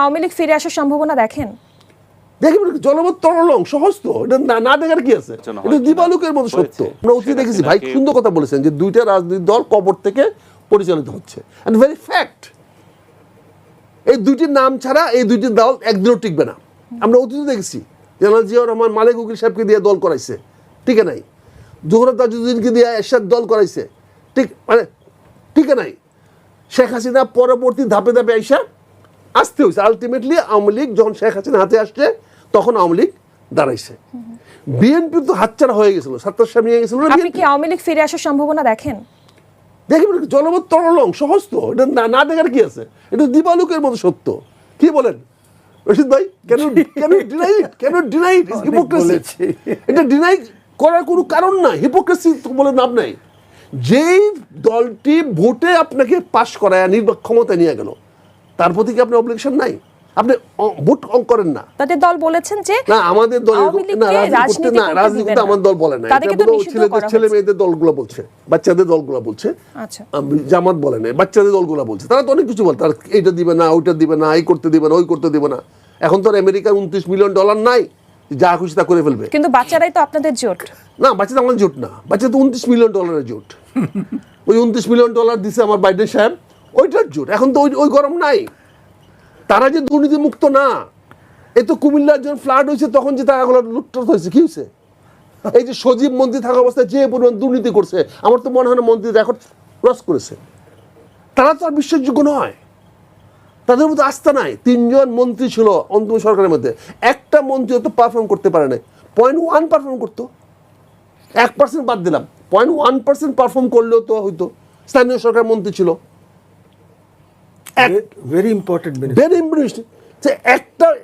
আওয়ামী লীগ ফিরে আসার সম্ভাবনা দেখেন? দেখেন জনমত তরলং সহজ তো, এটা না দেখার কি আছে, এটা দিবালুকের মতো সত্য। আমরা অতীতে দেখেছি ভাই, সুন্দর কথা বলেছেন যে দুইটা রাজনৈতিক দল কবর থেকে পরিচালিত হচ্ছে, এন্ড ভেরি ফ্যাক্ট। এই দুইটির নাম ছাড়া এই দুইটি দল একদিনও টিকবে না। আমরা অতীতে দেখেছি জেনারেল জিয়াউর রহমান মালেক উকিল সাহেবকে দিয়ে দল করাইছে, টিকে নাই। জোহরা তাজউদ্দিনকে দিয়ে এরশাদ দল করাইছে, টিকে নাই। শেখ হাসিনা পরবর্তী ধাপে ধাপে আইসা আসতে হয়েছে। আলটিমেটলি আওয়ামী লীগ যখন শেখ হাসিনা হাতে আসছে তখন আওয়ামী লীগ দাঁড়াইছে। বিএনপি তো হাতছাড়া হয়ে গেছিল, ছাত্র সামনে নিয়ে গেছিল। আপনি কি আওয়ামী লীগ ফিরে আসার সম্ভাবনা দেখেন? দেখেন জনমত তরলং সহজ তো, এটা না দেখার কি আছে, এটা দিবালুকের মতো সত্য। কি বলেন রশিদ ভাই? কেন ডিনাই হিপোক্রেসি? এটা ডিনাই করার কোনো কারণ নাই, হিপোক্রেসি বলে নাম নাই। যেই দলটি ভোটে আপনাকে পাশ করায় ক্ষমতায় নিয়ে গেল, তার প্রতি কি আপনার অবলিগেশন নাই? আপনি ভোট করেন না। তাদের দল বলেছেন যে না আমাদের দল রাজনীতি আমার দল বলে না, ছেলে মেয়েদের দলগুলো বলছে, বাচ্চাদের দলগুলো বলছে, জামাত বলে না, বাচ্চাদের দলগুলো বলছে। তারা তো অনেক কিছু বলে, তারা এইটা দিবে না, ওইটা দিবে না, এই করতে দিবে না, ওই করতে দিবে না। এখন তো আমেরিকার $29 মিলিয়ন নাই, যা খুশি তা করে ফেলবে। কিন্তু বাচ্চারাই তো আপনাদের জোট না, বাচ্চাদের আমাদের জোট না, বাচ্চাদের $29 মিলিয়ন জোট। ওই $29 মিলিয়ন দিছে আমার বাইডেন সাহেব, ওইটার জোট। এখন তো ওই গরম নাই। তারা যে দুর্নীতি মুক্ত না, এই তো কুমিল্লার যখন ফ্লাড হয়েছে তখন যে টাকাগুলো লুটপাট হয়েছে, কি হয়েছে? এই যে সজীব মন্ত্রী থাকা অবস্থায় যে পরিমাণ দুর্নীতি করছে, আমার তো মনে হয় না মন্ত্রী রেকর্ড ক্রস করেছে। তারা তো আর বিশ্বাসযোগ্য নয়, তাদের মধ্যে আস্থা নাই। 3 জন মন্ত্রী ছিল অন্তর্বর্তী সরকারের মধ্যে, একটা মন্ত্রী তো পারফর্ম করতে পারে নাই। 0.1 পারফর্ম করতো, 1% বাদ দিলাম, 0.1% পারফর্ম করলেও তো হয়তো। স্থানীয় সরকার মন্ত্রী ছিল, ভেরি ইম্পর্টেন্ট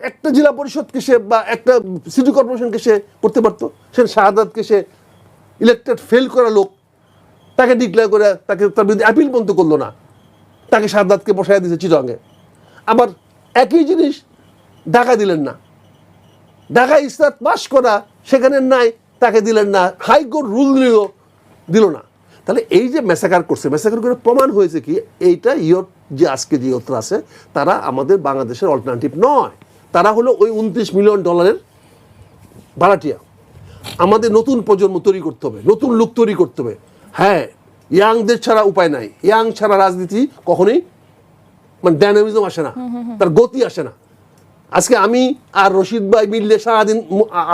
একটা জেলা পরিষদকে সে বা একটা সিটি কর্পোরেশনকে সে করতে পারতো। সে শাহাদাতকে সে ইলেক্টেড ফেল করা লোক, তাকে ডিক্লেয়ার করে তাকে তার বিরুদ্ধে অ্যাপিল পর্যন্ত করলো না, তাকে শাহাদাতকে বসায় দিয়েছে চিটাগাংয়ে। আবার একই জিনিস ঢাকা দিলেন না, ঢাকা ইসলাত পাস করা সেখানে নাই, তাকে দিলেন না। হাইকোর্ট রুল দিল না। তাহলে এই যে ম্যাসাকার করছে, ম্যাসাকার করে প্রমাণ হয়েছে কি এইটা ইয়ট যে আজকে যে ইয়তরা আছে তারা আমাদের বাংলাদেশের অল্টারনেটিভ নয়, তারা হলো ওই $29 মিলিয়ন ভাড়াটিয়া। আমাদের নতুন প্রজন্ম তৈরি করতে হবে, নতুন লোক তৈরি করতে হবে। হ্যাঁ, ইয়াংদের ছাড়া উপায় নাই, ইয়াং ছাড়া রাজনীতি কখনোই মানে ডাইনামিজম আসে না, তার গতি আসে না। আজকে আমি আর রশিদ ভাই মিললে সারাদিন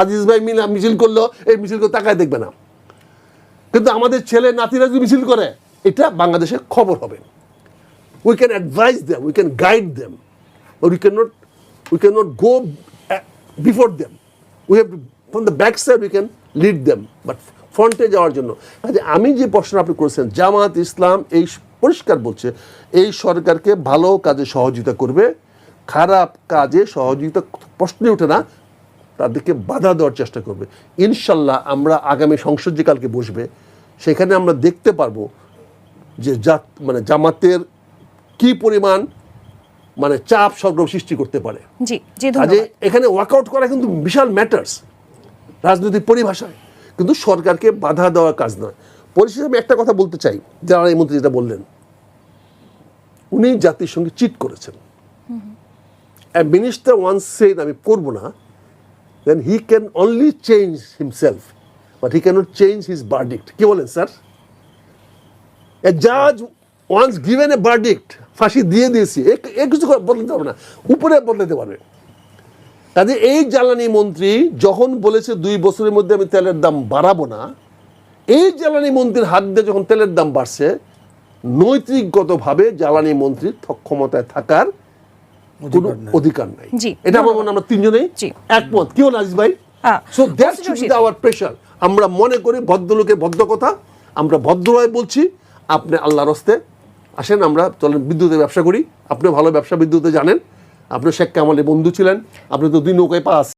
আজিজ ভাই মিলে মিছিল করলো, এই মিছিল করে তাকায় দেখবে না, কিন্তু আমাদের ছেলে নাতিরা যদি মিছিল করে এটা বাংলাদেশের খবর হবে। We can advise them, we can guide them, or we cannot go before them. We have to, from the back side we can lead them, but ফ্রন্টে যাওয়ার জন্য। আমি যে প্রশ্ন আপনি করেছেন, জামাত ইসলাম এই পরিষ্কার বলছে এই সরকারকে ভালো কাজে সহযোগিতা করবে, খারাপ কাজে সহযোগিতা প্রশ্নে ওঠে না, তাদেরকে বাধা দেওয়ার চেষ্টা করবে। ইনশাল্লাহ আমরা আগামী সংসদ যে কালকে বসবে সেখানে আমরা দেখতে পারবো যে জামাতের কি পরিমাণ চাপ সরগরম সৃষ্টি করতে পারে। এখানে ওয়ার্কআউট করা কিন্তু বিশাল ম্যাটার্স রাজনৈতিক পরিভাষায়, কিন্তু সরকারকে বাধা দেওয়ার কাজ নয়। পরিশেষে আমি একটা কথা বলতে চাই, যারা এই মন্ত্রী যেটা বললেন, উনি জাতির সঙ্গে চিট করেছেন। মিনিস্টার ওয়ান্স সেড আমি করবো না, then he can only change himself, but he cannot change his verdict. কি বলেন sir? A judge once given a verdict, ফাঁসি দিয়ে দিয়েছি, কিছু বদলাতে পারবে না, উপরে বদলাতে পারবে। কাজে এই জ্বালানি মন্ত্রী যখন বলেছে 2 বছরের মধ্যে আমি তেলের দাম বাড়াবো না, এই জ্বালানি মন্ত্রীর হাত দিয়ে যখন তেলের দাম বাড়ছে, নৈতিকগতভাবে জ্বালানি মন্ত্রীর ক্ষমতায় থাকার কোনো অধিকার নাই। এটা আমার মনে আমরা 3 জনেই একমত। কি বলেন আজিজ ভাই? So that should be hour pressure. আমরা মনে করি ভদ্রলোকের ভদ্র কথা, আমরা ভদ্রভাবে বলছি। আপনি আল্লাহর রাস্তে আসেন, আমরা চলেন বিদ্যুতের ব্যবসা করি। আপনি ভালো ব্যবসা বিদ্যুতে জানেন, আপনি শেখ কামালের বন্ধু ছিলেন, আপনি তো 2 নৌকায় পা আছে।